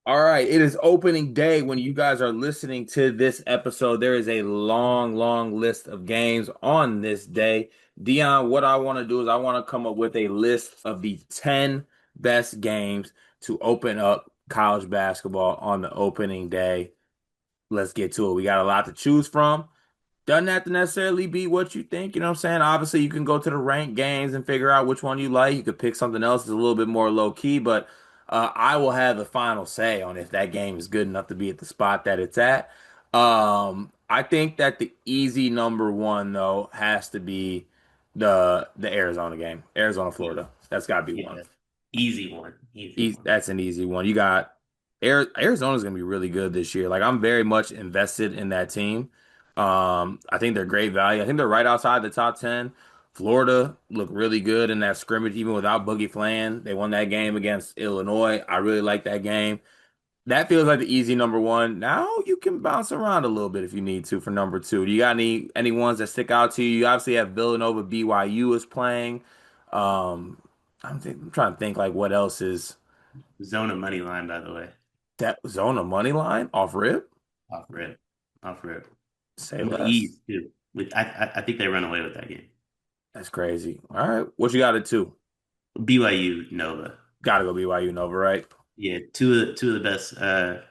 All right, it is opening day when you guys are listening to this episode. There is a long, long list of games on this day. Dion, what I want to do is I want to come up with a list of the 10 best games to open up college basketball on the opening day. Let's get to it. We got a lot to choose from. Doesn't have to necessarily be what you think, you know what I'm saying? Obviously, you can go to the ranked games and figure out which one you like. You could pick something else that's a little bit more low key, but I will have the final say on if that game is good enough to be at the spot that it's at. I think that the easy number one though has to be the Arizona game, Arizona, Yeah, Florida. That's got to be one. yeah. Easy one. Easy one. That's an easy one. You got Arizona's going to be really good this year. Like I'm very much invested in that team. I think they're great value. I think they're right outside the top 10. Florida looked really good in that scrimmage, even without Boogie Flan. They won that game against Illinois. I really like that game. That feels like the easy number one. Now you can bounce around a little bit if you need to for number two. Do you got any ones that stick out to you? You obviously have Villanova, BYU is playing. Um, I'm trying to think like what else is. Zona money line, by the way. That Zona money line off rip? Off rip. Off rip. Say In the less. East, too. I think they run away with that game. That's crazy. All right. What you got at two? BYU, Nova. Gotta go BYU Nova, right? Yeah, two of the best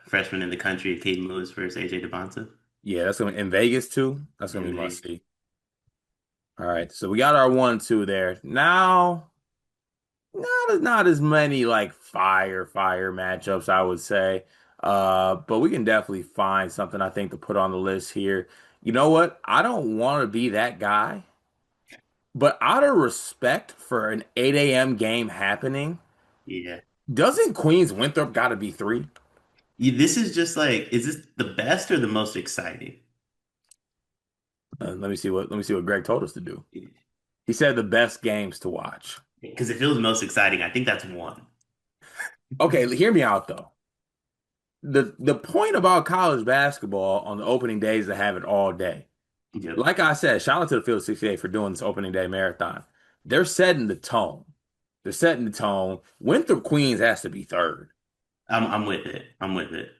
freshmen in the country, Caden Lewis versus AJ DeBonta. Yeah, that's gonna in Vegas too. That's gonna In be must Vegas. see. All right. So we got our 1-2 there. Now, not as many like fire matchups, I would say. But we can definitely find something I think to put on the list here. You know what? I don't want to be that guy, but out of respect for an 8 a.m. game happening, Yeah. doesn't Queens Winthrop gotta be three? This is just like, is this the best or the most exciting? Let me see what Greg told us to do. He said the best games to watch. Because if it was most exciting, I think that's one. Okay, hear me out though. The point about college basketball on the opening day is to have it all day. Yep. Like I said, shout out to the Field 68 for doing this opening day marathon. They're setting the tone. They're setting the tone. Winthrop Queens has to be third. I'm with it. I'm with it.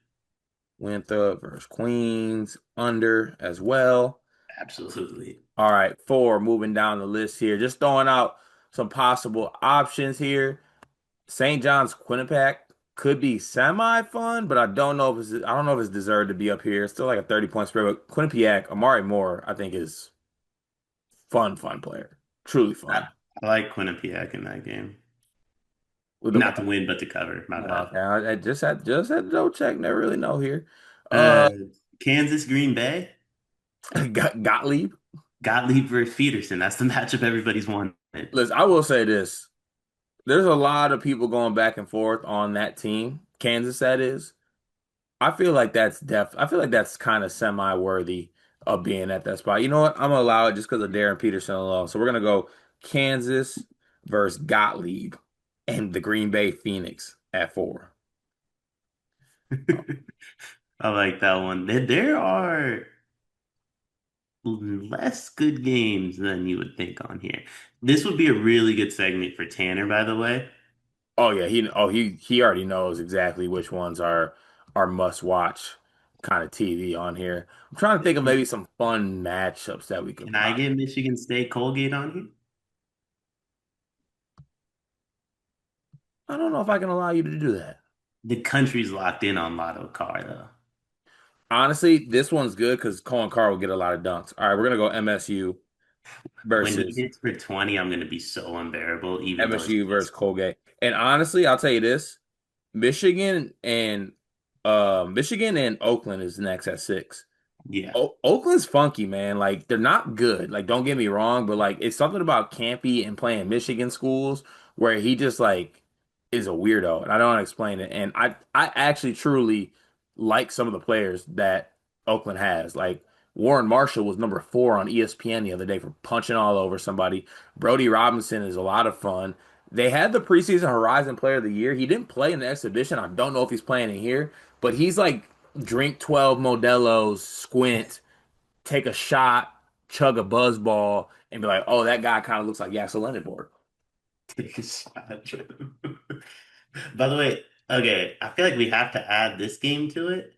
Winthrop versus Queens under as well. Absolutely. All right, four, moving down the list here. Just throwing out some possible options here. St. John's Quinnipiac could be semi fun, but I don't know if it's deserved to be up here. It's still like a 30-point spread, but Quinnipiac, Amari Moore, I think is fun player. Truly I, fun. I like Quinnipiac in that game. With the, Not to win, but to cover. My bad. okay, I just had to double check. Never really know here. Uh, Kansas, Green Bay, Gottlieb. Gottlieb versus Peterson. That's the matchup everybody's wanted. Listen, I will say this. There's a lot of people going back and forth on that team. Kansas, that is. I feel like that's kind of semi-worthy of being at that spot. You know what? I'm gonna allow it just because of Darren Peterson alone. So we're gonna go Kansas versus Gottlieb and the Green Bay Phoenix at four. I like that one. There are less good games than you would think on here. This would be a really good segment for Tanner, by the way. Oh yeah, he already knows exactly which ones are must watch kind of TV on here. I'm trying to think of maybe some fun matchups that we could Can I pop. get Michigan State Colgate on here? I don't know if I can allow you to do that. The country's locked in on Lotto Car, though. Honestly, this one's good because Cohen Carr will get a lot of dunks. All right, we're gonna go MSU When he versus hits for 20, I'm going to be so unbearable, even though it's MSU versus just, Colgate. And honestly, I'll tell you this: Michigan and Michigan and Oakland is next at six. yeah. Oakland's funky, man. Like they're not good. Like don't get me wrong, but like it's something about Campy and playing Michigan schools where he just like is a weirdo, and I don't want to explain it. And I actually truly like some of the players that Oakland has. Like Warren Marshall was number four on ESPN the other day for punching all over somebody. Brody Robinson is a lot of fun. They had the preseason Horizon Player of the Year. He didn't play in the exhibition. I don't know if he's playing in here, but he's like drink 12 Modelo's, squint, take a shot, chug a buzz ball, and be like, oh, that guy kind of looks like Yaxel Lennon board. Take a shot. By the way, Okay, I feel like we have to add this game to it.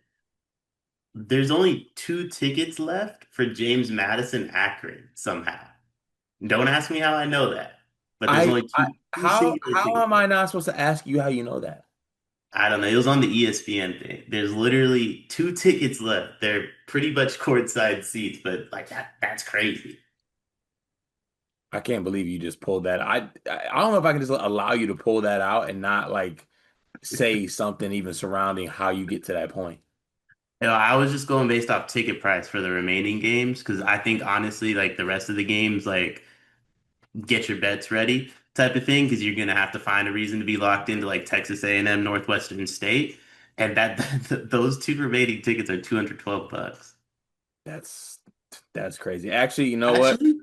There's only two tickets left for James Madison Akron somehow. Don't ask me how I know that, but there's only two singular How tickets am I left. not supposed to ask you how you know that? I don't know. It was on the ESPN thing. There's literally two tickets left. They're pretty much courtside seats, but like that's crazy. I can't believe you just pulled that. I don't know if I can just allow you to pull that out and not like say something even surrounding how you get to that point. You know, I was just going based off ticket price for the remaining games because I think honestly, like the rest of the games, like get your bets ready type of thing because you're gonna have to find a reason to be locked into like Texas A&M, Northwestern State, and that those two remaining tickets are 212 bucks. That's that's crazy. Actually, you know what? Actually,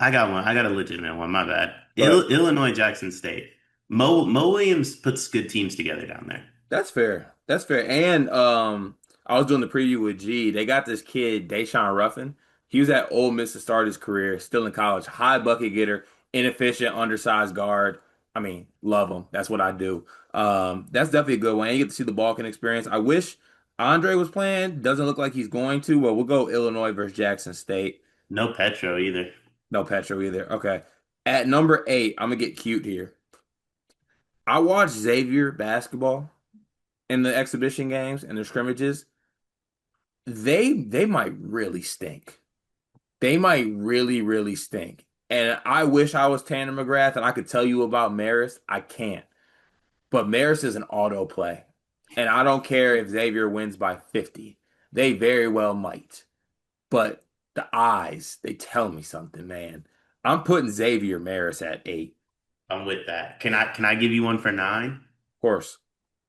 I got one. I got a legitimate one. My bad. But Illinois Jackson State. Mo Williams puts good teams together down there. that's fair. That's fair. And I was doing the preview with G. They got this kid, Deshaun Ruffin. He was at Ole Miss to start his career, still in college. High bucket getter, inefficient, undersized guard. I mean, love him. That's what I do. That's definitely a good one. And you get to see the Balkan experience. I wish Andre was playing. Doesn't look like he's going to. Well, we'll go Illinois versus Jackson State. No Petro either. No Petro either. Okay. At number 8, I'm gonna get cute here. I watched Xavier basketball in the exhibition games and the scrimmages. They might really stink. They might really stink. And I wish I was Tanner McGrath and I could tell you about Marist. I can't. But Marist is an auto play. And I don't care if Xavier wins by 50. They very well might. But the eyes, they tell me something, man. I'm putting Xavier Marist at 8. I'm with that. Can I give you one for nine? Of course.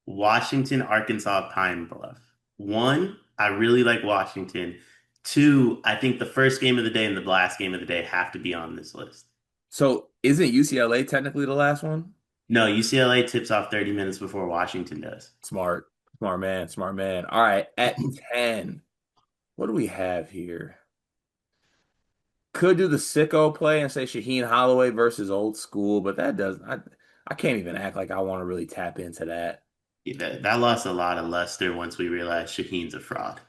Washington, Arkansas, Pine Bluff. One, I really like Washington. Two, I think the first game of the day and the last game of the day have to be on this list. So isn't UCLA technically the last one? No, UCLA tips off 30 minutes before Washington does. Smart. Smart man. Smart man. All right. At 10, what do we have here? Could do the sicko play and say Shaheen Holloway versus old school, but that doesn't I can't even act like I want to really tap into that. Yeah, that lost a lot of luster once we realized Shaheen's a fraud.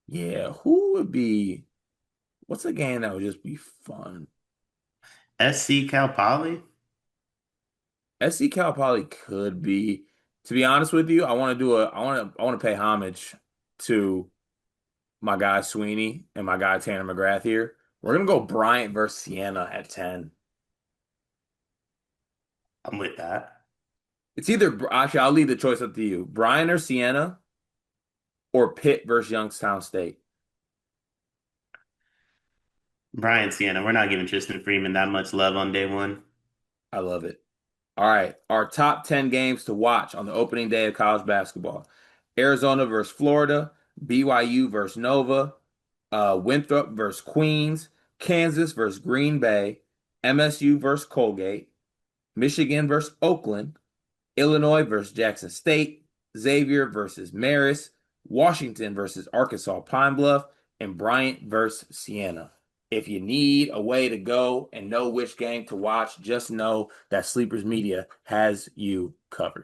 Yeah, who would be what's a game that would just be fun? SC Cal Poly? SC Cal probably could be. To be honest with you, I want to pay homage to my guy Sweeney and my guy Tanner McGrath here. We're gonna go Bryant versus Siena at 10. I'm with that. It's either actually I'll leave the choice up to you. Bryant or Siena or Pitt versus Youngstown State. Brian Sienna, we're not giving Tristan Freeman that much love on day one. I love it. All right, our top 10 games to watch on the opening day of college basketball. Arizona versus Florida, BYU versus Nova, Winthrop versus Queens, Kansas versus Green Bay, MSU versus Colgate, Michigan versus Oakland, Illinois versus Jackson State, Xavier versus Marist, Washington versus Arkansas Pine Bluff, and Bryant versus Siena. If you need a way to go and know which game to watch, just know that Sleepers Media has you covered.